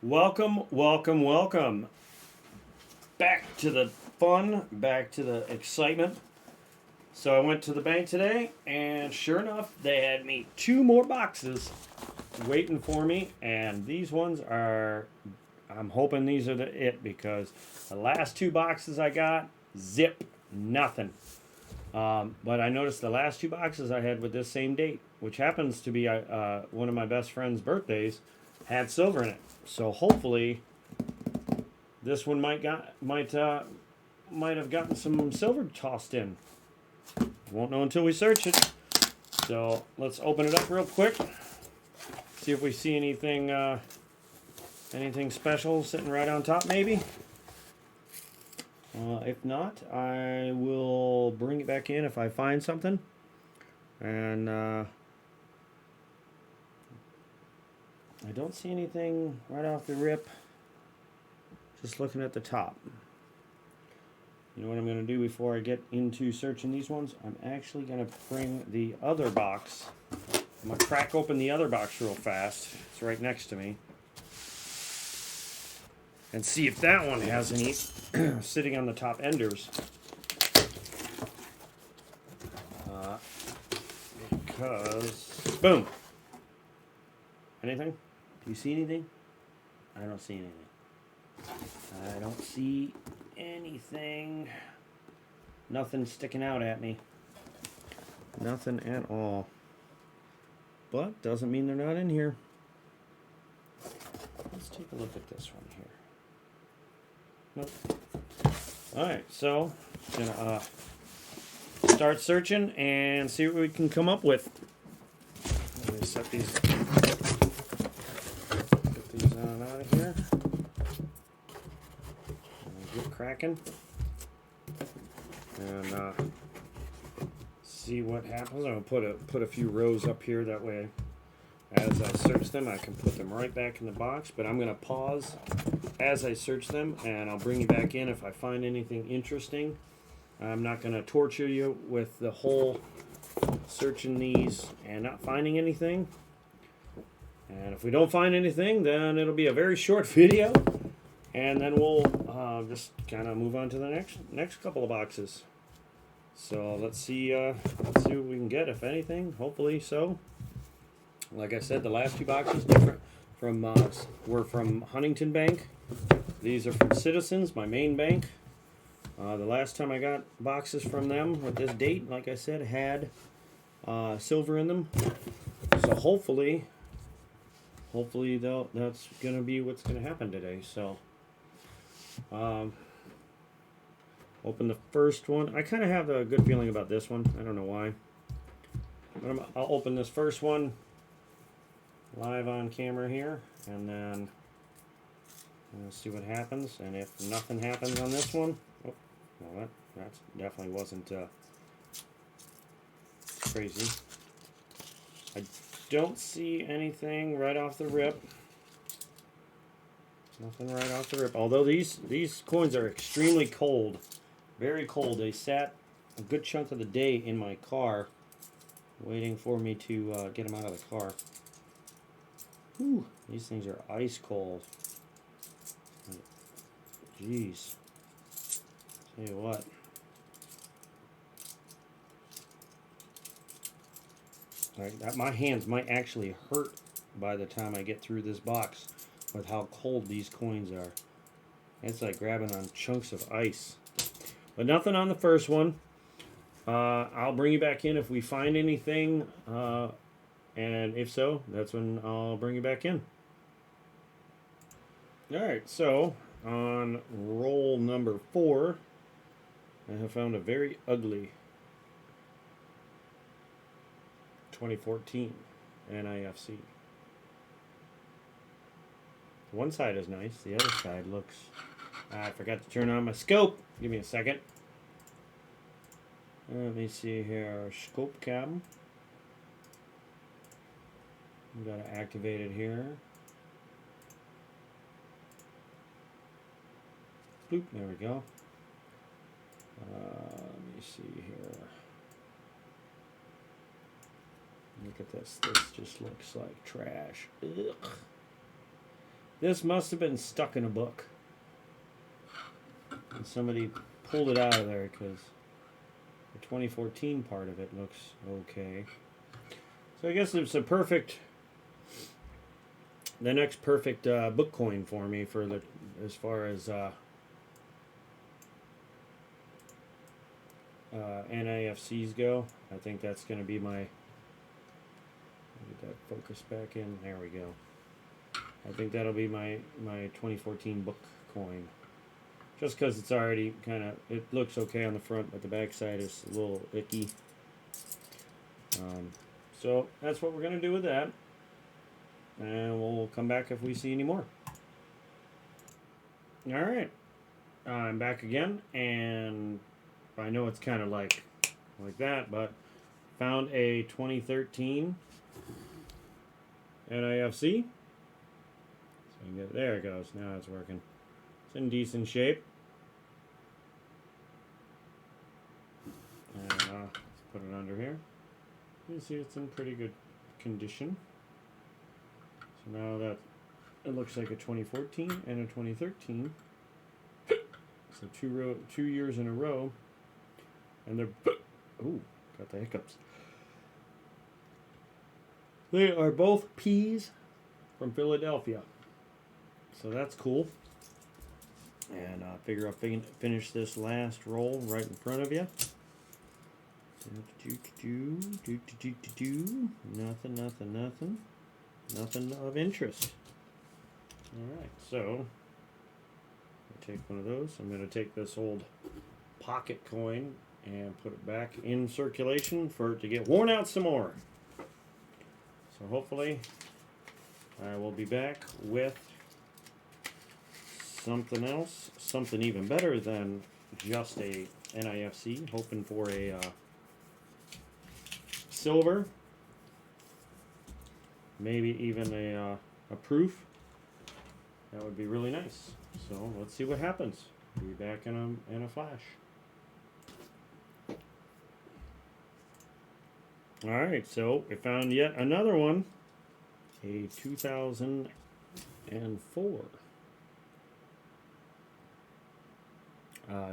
Welcome, welcome, welcome. Back to the fun, back to the excitement. So I went to the bank today, and sure enough, they had me two more boxes waiting for me. And these ones are, I'm hoping these are it because the last two boxes I got, zip, nothing. But I noticed the last two boxes I had with this same date, which happens to be one of my best friend's birthdays, had silver in it. So hopefully, this one might have gotten some silver tossed in. Won't know until we search it. So let's open it up real quick. See if we see anything special sitting right on top, maybe. If not, I will bring it back in if I find something. And I don't see anything right off the rip. Just looking at the top. You know what I'm going to do before I get into searching these ones? I'm actually going to bring the other box. I'm going to crack open the other box real fast. It's right next to me. And see if that one has any sitting on the top enders. Because, boom. Anything? Do you see anything? I don't see anything. I don't see anything. Nothing sticking out at me. Nothing at all. But doesn't mean they're not in here. Let's take a look at this one here. Nope. Alright, so gonna start searching and see what we can come up with. Let me set these, get these on out of here. Get cracking and see what happens. I'm gonna put a few rows up here, that way as I search them I can put them right back in the box. But I'm gonna pause as I search them, and I'll bring you back in if I find anything interesting. I'm not gonna torture you with the whole searching these and not finding anything. And if we don't find anything, then it'll be a very short video. And then we'll just kind of move on to the next couple of boxes. So let's see what we can get, if anything. Hopefully so. Like I said, the last two boxes were from Huntington Bank. These are from Citizens, my main bank. The last time I got boxes from them with this date, like I said, had silver in them. So hopefully that's gonna be what's gonna happen today. So. Open the first one. I kind of have a good feeling about this one. I don't know why. But I'll open this first one live on camera here, and then we'll see what happens. And if nothing happens on this one, oh, well, that definitely wasn't crazy. I don't see anything right off the rip. Nothing right off the rip. Although these coins are extremely cold. Very cold. They sat a good chunk of the day in my car waiting for me to get them out of the car. Whew, these things are ice cold. Jeez. Tell you what. My hands might actually hurt by the time I get through this box with how cold these coins are. It's like grabbing on chunks of ice. But nothing on the first one. I'll bring you back in if we find anything. And if so, that's when I'll bring you back in. Alright, so on roll number 4, I have found a very ugly 2014 NIFC. One side is nice, the other side looks... I forgot to turn on my scope. Give me a second. Let me see here. Scope cam. We got to activate it here. Bloop, there we go. Let me see here. Look at this. This just looks like trash. Ugh. This must have been stuck in a book. And somebody pulled it out of there because the 2014 part of it looks okay. So I guess it's a perfect, the next perfect book coin for me for the, as far as NIFCs go. I think that's going to be my, get that focus back in, there we go. I think that'll be my 2014 book coin. Just because it's already kind of, it looks okay on the front, but the back side is a little icky. So that's what we're going to do with that. And we'll come back if we see any more. Alright. I'm back again, and I know it's kind of like that, but found a 2013 NIFC. So you can get, there it goes. Now it's working. It's in decent shape. And let's put it under here. You see it's in pretty good condition. So now that it looks like a 2014 and a 2013. So two years in a row. And they're, ooh, got the hiccups. They are both P's from Philadelphia. So that's cool. And I figure I'll finish this last roll right in front of you. Nothing of interest. Alright, so I'll take one of those. I'm going to take this old pocket coin and put it back in circulation for it to get worn out some more. So hopefully I will be back with something else, something even better than just a NIFC, hoping for a silver, maybe even a proof. That would be really nice. So let's see what happens. Be back in a flash. Alright, so we found yet another one. A 2004.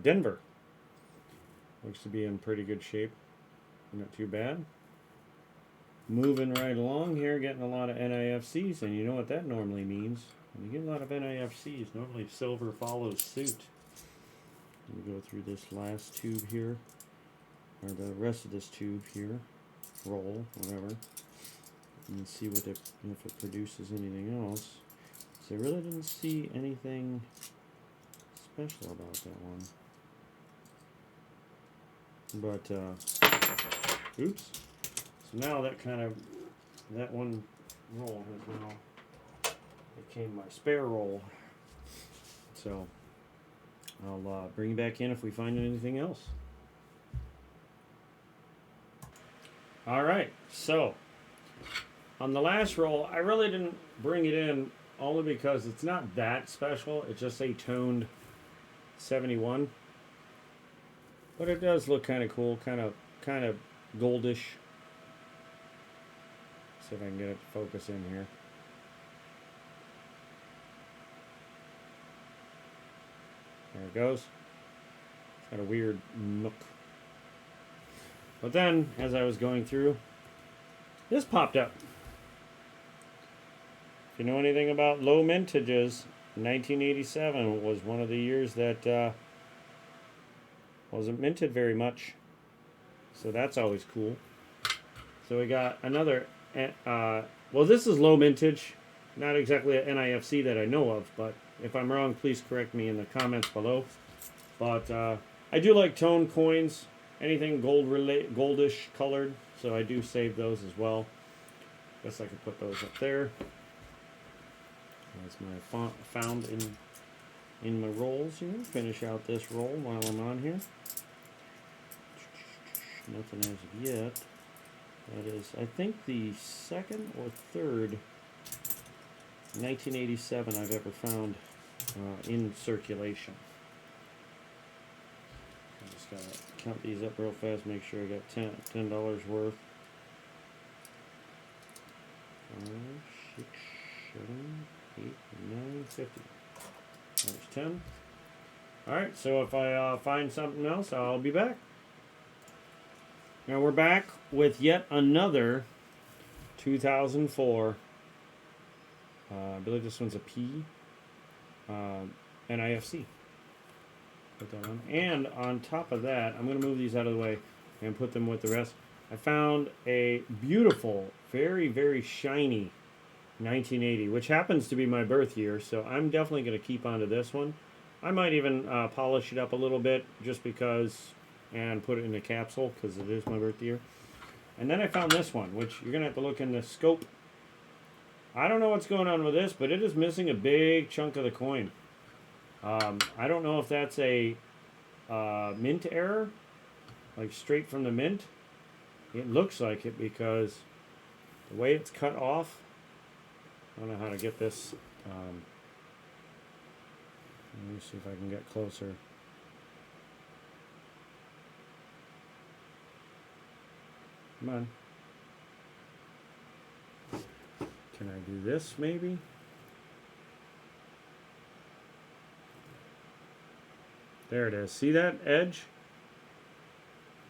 Denver. Looks to be in pretty good shape. Not too bad. Moving right along here, getting a lot of NIFCs, and you know what that normally means. When you get a lot of NIFCs, normally silver follows suit. Let me go through this last tube here, or the rest of this tube here, roll, whatever, and see what if it produces anything else. So I really didn't see anything special about that one. But, oops. So now that one roll has now became my spare roll. So I'll bring you back in if we find anything else. Alright, so on the last roll, I really didn't bring it in only because it's not that special. It's just a toned 71. But it does look kind of cool, kind of goldish. See if I can get it to focus in here. There it goes. It's got a weird nook. But then, as I was going through, this popped up. If you know anything about low mintages, 1987 was one of the years that wasn't minted very much. So that's always cool. So we got another, well, this is low mintage. Not exactly an NIFC that I know of, but if I'm wrong, please correct me in the comments below. But I do like tone coins, anything goldish colored, so I do save those as well. Guess I could put those up there. That's my found in my rolls here. Finish out this roll while I'm on here. Nothing as of yet. That is, I think, the second or third 1987 I've ever found in circulation. I just gotta count these up real fast, make sure I got $10 worth. 5, 6, 7, 8, 9, 50. There's 10. Alright, so if I find something else, I'll be back. Now we're back with yet another 2004. I believe this one's a P. NIFC. Put that on. And on top of that, I'm going to move these out of the way and put them with the rest. I found a beautiful, very, very shiny 1980, which happens to be my birth year, so I'm definitely going to keep on to this one. I might even polish it up a little bit just because, and put it in a capsule because it is my birth year. And then I found this one, which you're going to have to look in the scope. I don't know what's going on with this, but it is missing a big chunk of the coin. I don't know if that's a mint error, like straight from the mint. It looks like it because the way it's cut off. I don't know how to get this. Let me see if I can get closer. Come on. Can I do this maybe? There it is. See that edge?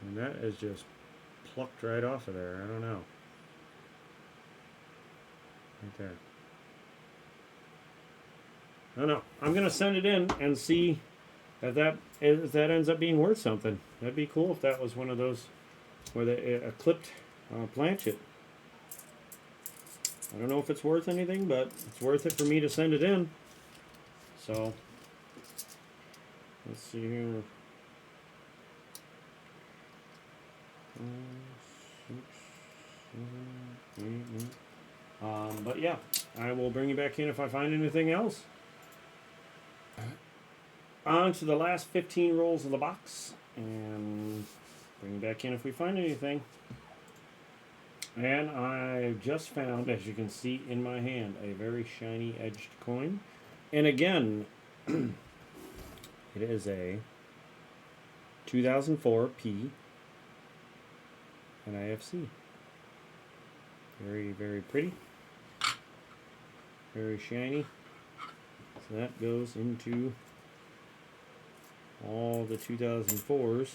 And that is just plucked right off of there. I don't know. Right there. I don't know. I'm going to send it in and see if that ends up being worth something. That'd be cool if that was one of those where a clipped planchet. I don't know if it's worth anything, but it's worth it for me to send it in. So, let's see here. 5, 6, 7, 8, 9. But yeah, I will bring you back in if I find anything else. On to the last 15 rolls of the box, and bring you back in if we find anything. And I just found, as you can see in my hand, a very shiny edged coin. And again, it is a 2004 P NIFC. Very, very pretty. Very shiny. So that goes into all the 2004s.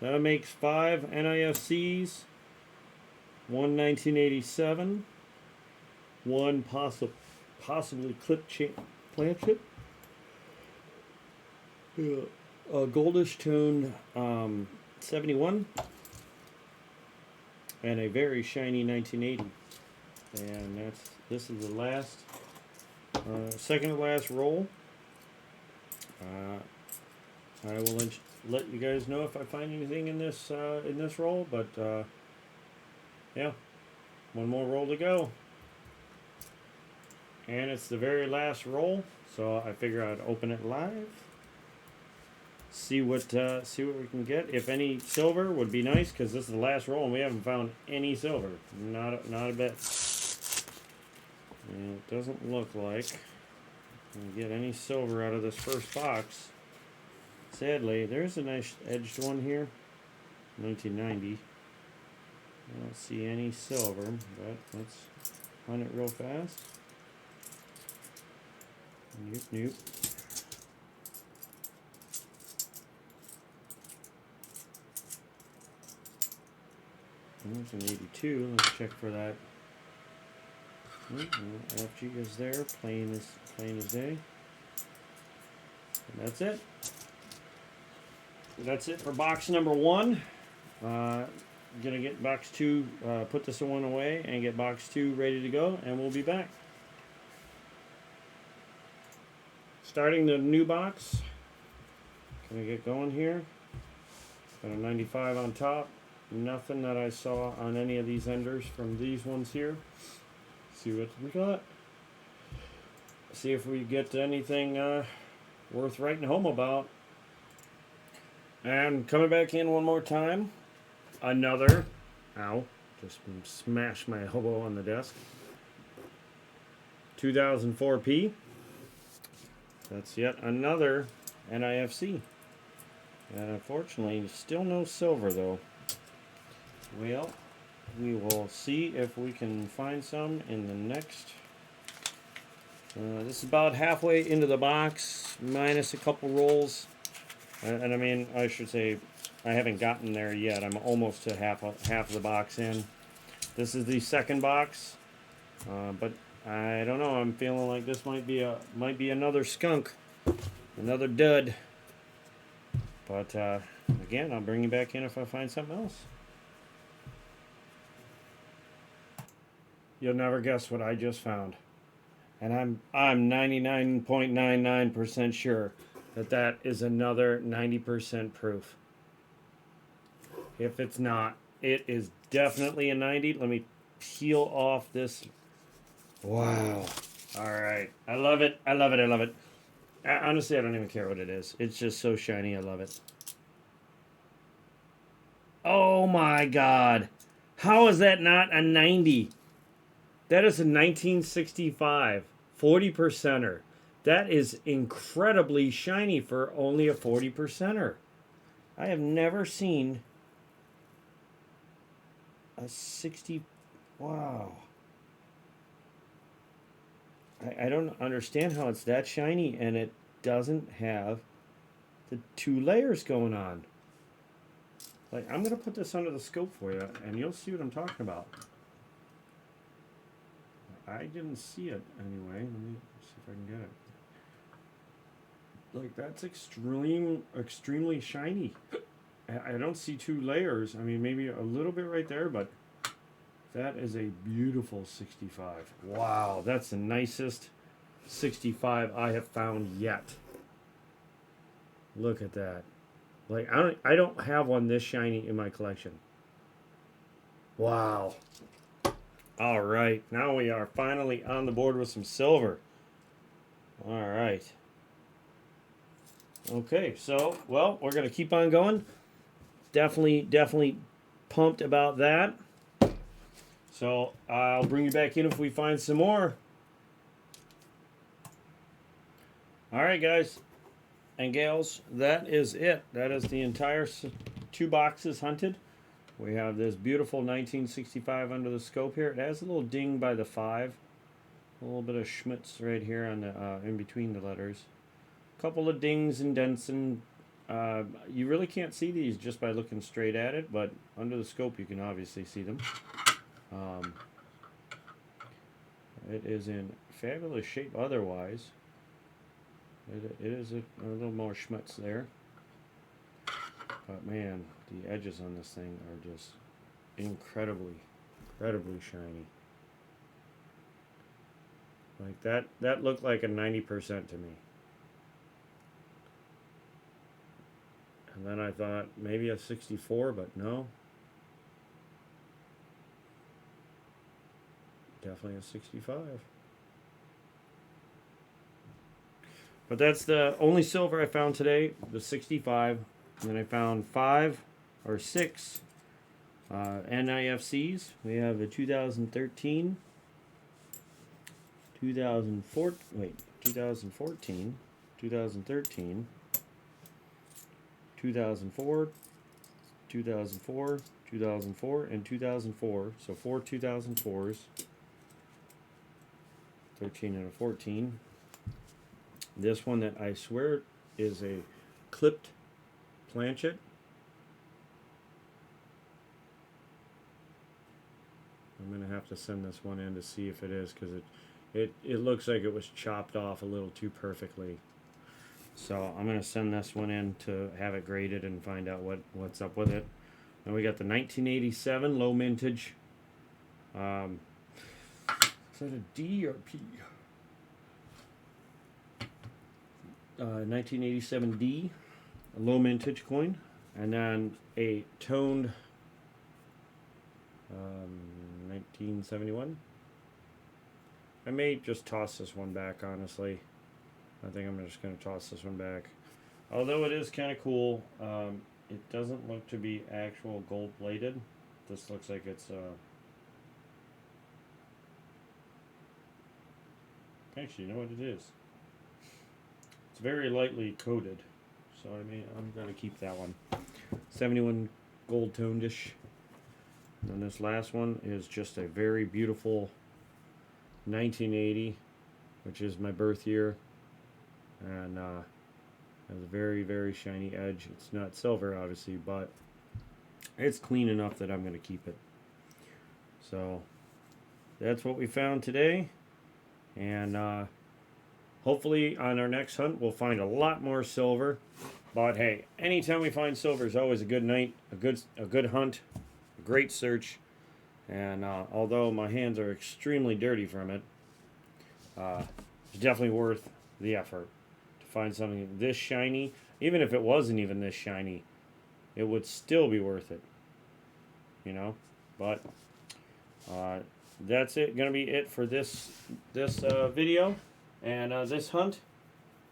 That makes 5 NIFCs. 1 1987, 1 possibly clipped planchet, a goldish tone 71, and a very shiny 1980. And this is the last, second to last roll. I will let you guys know if I find anything in this roll, but. Yeah, one more roll to go. And it's the very last roll, so I figure I'd open it live. See what we can get. If any silver would be nice, because this is the last roll and we haven't found any silver. Not a bit. And it doesn't look like we get any silver out of this first box. Sadly, there's a nice edged one here. 1990. I don't see any silver, but let's hunt it real fast. Nope, nope. There's an 82. Let's check for that. LFG is there, plain as day. And that's it. That's it for box number 1. Gonna get box 2, put this one away and get box 2 ready to go, and we'll be back. Starting the new box. Gonna get going here. Got a 95 on top. Nothing that I saw on any of these enders from these ones here. See what we got. See if we get anything worth writing home about. And coming back in one more time. Another, just smashed my elbow on the desk. 2004 P. That's yet another NIFC. And unfortunately, still no silver though. Well, we will see if we can find some in the next This is about halfway into the box, minus a couple rolls. And I mean, I should say, I haven't gotten there yet. I'm almost to half of the box in. This is the second box, but I don't know. I'm feeling like this might be another skunk, another dud. But again, I'll bring you back in if I find something else. You'll never guess what I just found, and I'm 99.99% sure that is another 90% proof. If it's not, it is definitely a 90. Let me peel off this. Wow. All right. I love it. I love it. I love it. Honestly, I don't even care what it is. It's just so shiny. I love it. Oh my God. How is that not a 90? That is a 1965 40%er. That is incredibly shiny for only a 40%er. I have never seen a 60. Wow. I don't understand how it's that shiny and it doesn't have the 2 layers going on. Like, I'm going to put this under the scope for you and you'll see what I'm talking about. I didn't see it anyway. Let me see if I can get it. Like, that's extremely shiny. I don't see 2 layers. I mean, maybe a little bit right there, but that is a beautiful 65. Wow, that's the nicest 65 I have found yet. Look at that. Like, I don't have one this shiny in my collection. Wow. All right, now we are finally on the board with some silver. All right. Okay, so, well, we're going to keep on going. Definitely pumped about that. So I'll bring you back in if we find some more. All right, guys and gals, that is it. That is the entire 2 boxes hunted. We have this beautiful 1965 under the scope here. It has a little ding by the 5. A little bit of schmutz right here on the in between the letters. A couple of dings and dents, and you really can't see these just by looking straight at it, but under the scope you can obviously see them. It is in fabulous shape otherwise. It is a little more schmutz there. But man, the edges on this thing are just incredibly shiny. Like that looked like a 90% to me. And then I thought maybe a 64, but no. Definitely a 65. But that's the only silver I found today, the 65. And then I found 5 or 6 NIFCs. We have a 2013, 2014, 2013, 2004, 2004, and 2004. So 4 2004s. 13 and a 14. This one that I swear is a clipped planchet. I'm gonna have to send this one in to see if it is, because it looks like it was chopped off a little too perfectly. So I'm gonna send this one in to have it graded and find out what's up with it. And we got the 1987 low mintage. Is that a D or P? 1987D, a low mintage coin, and then a toned 1971. I may just toss this one back, honestly. I think I'm just going to toss this one back. Although it is kind of cool, it doesn't look to be actual gold plated. This looks like it's actually, you know what it is? It's very lightly coated, so I mean, I'm going to keep that one. 71 gold toned-ish. And this last one is just a very beautiful 1980 which is my birth year, and has a very, very shiny edge. It's not silver, obviously, but it's clean enough that I'm going to keep it. So that's what we found today, and hopefully on our next hunt we'll find a lot more silver. But hey, anytime we find silver is always a good night, a good hunt, a great search. And although my hands are extremely dirty from it, it's definitely worth the effort to find something this shiny. Even if it wasn't even this shiny, it would still be worth it. You know, but that's it. Gonna be it for this video and this hunt.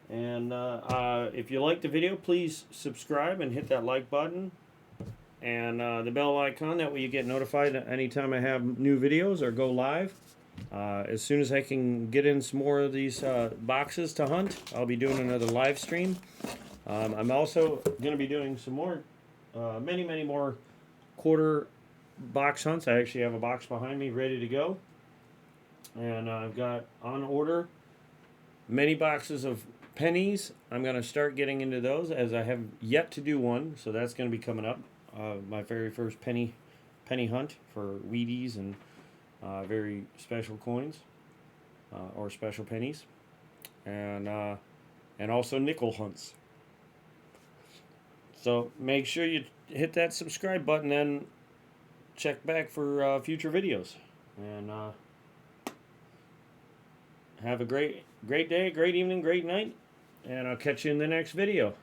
And if you like the video, please subscribe and hit that like button and the bell icon. That way you get notified anytime I have new videos or go live. As soon as I can get in some more of these boxes to hunt, I'll be doing another live stream. I'm also going to be doing some more, many more quarter box hunts. I actually have a box behind me ready to go. And I've got on order many boxes of pennies. I'm going to start getting into those, as I have yet to do one, so that's going to be coming up. My very first penny hunt for Wheaties and very special coins or special pennies, and also nickel hunts. So make sure you hit that subscribe button and check back for future videos. And have a great day, great evening, great night. And I'll catch you in the next video.